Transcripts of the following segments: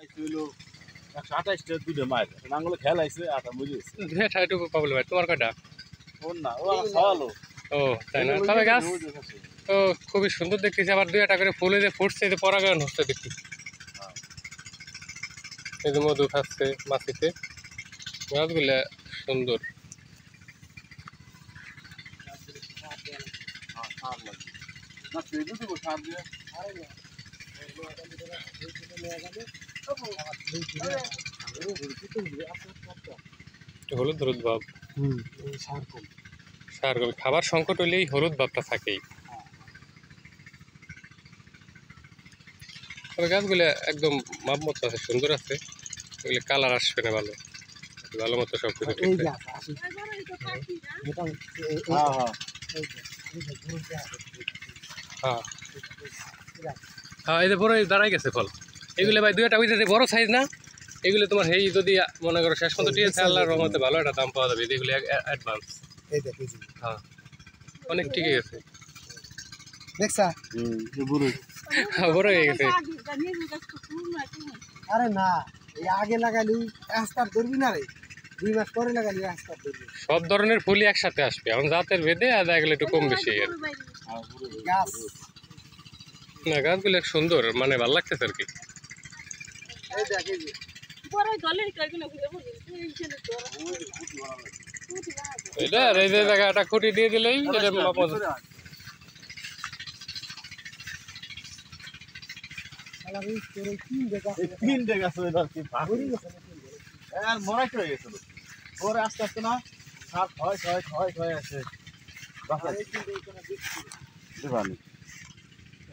128 দুধে মায়ের নাঙ্গলে খেয়াল আইছে আটা বুঝেছে এটুকু পাবলো ভাই তোমার কয়টা? ওর না ও খাওয়ালো। ও তাই না? তবে গাছ তো খুবই সুন্দর দেখতেছি, আবার 2-1টা করে ফুলে যে ফুটছে, এই যে পরাগায়ন হচ্ছে দেখি। এই যে মধু খাচ্ছে মাছিতে, গাছগুলা সুন্দর। হলুদ হলুদ ভাব, সার কম, খাবার সংকট হলেই হলুদ ভাবটা থাকেই। তবে গাছগুলো একদম মাপ মতো আছে, সুন্দর আছে, এগুলো কালার আসবে না ভালো, ভালো মতো সব কিছু হ্যাঁ হ্যাঁ। এই যে বড় দাঁড়াই গেছে ফল, এগুলো ভাই 2-1টা ওই যে বড় সাইজ না, এগুলো তোমার এই যদি মনে করো শেষ পর্যন্ত ঠিক আছে, আল্লাহর রহমতে ভালো একটা দাম পাওয়া যাবে এগুলো অ্যাডভান্স। হ্যাঁ অনেক ঠিক আছে, দেখছা বড় হয়ে গেছে। আরে না, এই আগে লাগালি রাস্তার ধরবি না রে, 2 মাস পরে লাগালি রাস্তার ধরবি। সব ধরনের ফুলই একসাথে আসবে, এখন জাতের ভেদে আর এগুলো একটু কম বেশি আর গাছ না। গাছগুলো সুন্দর, মানে ভালো লাগতেছে আর কি। এই দেখ এই যে এটা আর এই যে জায়গাটা খুঁটি দিয়ে দিলেই এটা মাপ মতো। তিনটে গাছ মরাই হয়ে গেছিল, পরে আস্তে আস্তে না সাপ হয় আছে।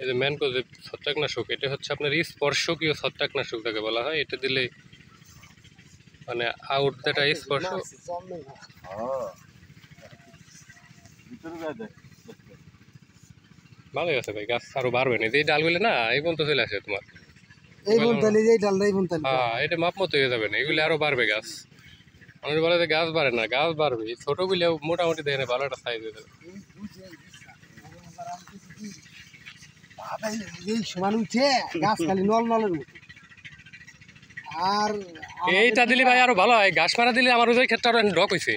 এই যে ম্যানকো যে ছত্রাকনাশক, এটা হচ্ছে আপনার স্পর্শকীয় ছত্রাকনাশক যাকে বলা হয়, এটা দিলে মানে আউট যেটা স্পর্শ। ভালো আছে ভাই, গাছ আরো বাড়বে না, এই ডালগুলো না এই পর্যন্ত চলে আসে তোমার, এই বনতালি এই ডাল এই বনতালি। হ্যাঁ এটা মাপ মতো হয়ে যাবে না, এগুলো আরো বাড়বে গাছ। আমাদের বলে যে গাছ বাড়ে না, গাছ বাড়বে, ছোটগুলো মোটামুটি দেখে ভালো একটা সাইজ হয়ে যাবে। এই সমান উঠে গাছ খালি নল নলের মতো। আর এইটা দিলে ভাই আরো ভালো হয়, ঘাস মারা দিলে আমার ওই ক্ষেত্রে আরো ডক হয়েছে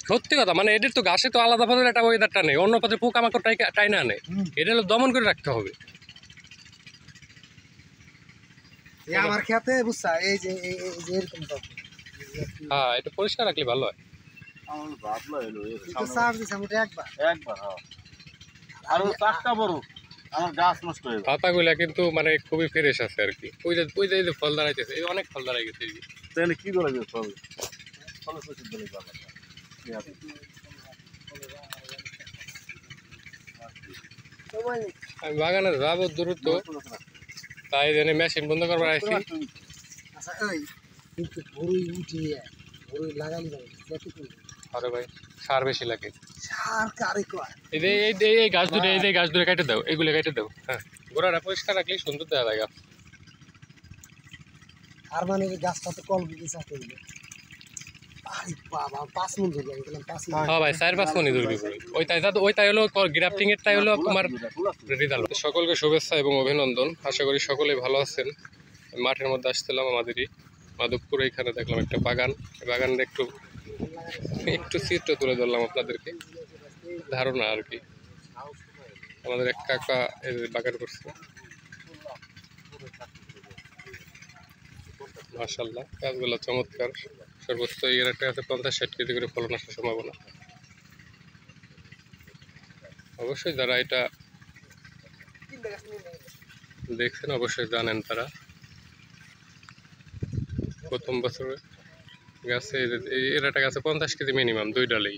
সত্যি কথা, মানে এদের তো ঘাসে তো আলাদা পদের একটা ওয়েদারটা নেই, অন্য পথে পোকামাকড় টাইনা আনে, এটা হলো দমন করে রাখতে হবে। আমার খেতে বুঝছা এই যে এরকম তো হ্যাঁ এটা পরিষ্কার রাখলে ভালো হয়। পাতাগুলা কিন্তু মানে খুবই ফ্রেশ আছে আর কি, ওই যে ফল দাঁড়াইতেছে, এই অনেক ফল দাঁড়াই গেছে। কি করে আমি বাগানে যাবো দ্রুত, তাই জন্য মেশিন বন্ধ করবার আইছি। আরে ভাই সার বেশি লাগে, এই গাছ দুটো এই গাছ দুটো কেটে দাও, এগুলো কেটে দাও। হ্যাঁ গোড়াটা পরিষ্কার রাখলে সুন্দর দেখা যায় গাছ। আর মানে গাছটা তো কল দিয়েছে হ্যাঁ ভাই 4-5 মণি ধরবি, ওইটাই হলো গ্রাফটিং এরটাই হলো তোমার রেজাল্ট। সকলকে শুভেচ্ছা এবং অভিনন্দন, আশা করি সকলেই ভালো আছেন। মাঠের মধ্যে আসছিলাম আমাদেরই মাধবপুরে, এখানে দেখলাম একটা বাগান, বাগানটা একটু চিত্র তুলে ধরলাম আপনাদেরকে, ধারণা আর কি। আমাদের এক কাকা বাগান করছে, মাশাআল্লাহ গাছগুলো চমৎকার। সর্বোচ্চ এর একটা আছে 50-60 কেজি করে ফলন আসার সম্ভাবনা। অবশ্যই যারা এটা দেখছেন অবশ্যই জানেন, তারা প্রথম বছরে গাছে এর একটা গাছে 50 কেজি মিনিমাম, 2 ডালেই।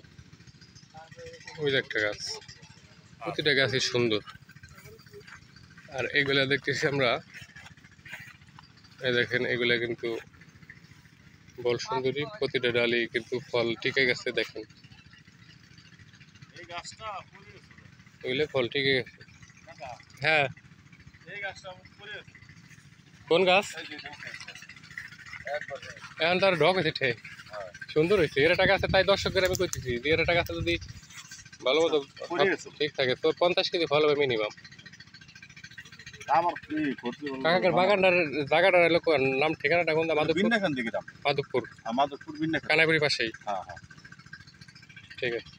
ওই যে একটা গাছ, প্রতিটা গাছই সুন্দর। আর এগুলা দেখতেছি আমরা, এই দেখেন এগুলা কিন্তু বল সুন্দরী, প্রতিটা ডালে কিন্তু ফল টিকে গেছে। দেখেন এগুলো ফল টিকে গেছে। হ্যাঁ কোন গাছ? এখন তার ঢক হয়েছে ঠে, সুন্দর হয়েছে। এর একটা গাছে তাই দর্শকদের আমি করতেছি যে এর একটা গাছে যদি ভালো মতো ঠিক থাকে তো 50 কেজি ফল হবে মিনিমাম। আমার কি ক্ষতি হলো কাকার বাগানটার জায়গাটার লোক নাম ঠিকানাটা কোন মাধবপুর বিন্নাখান দিকে দাম মাধবপুর মাধবপুর বিন্নাখান কানাইপুরি পাশেই হ্যাঁ হ্যাঁ ঠিক আছে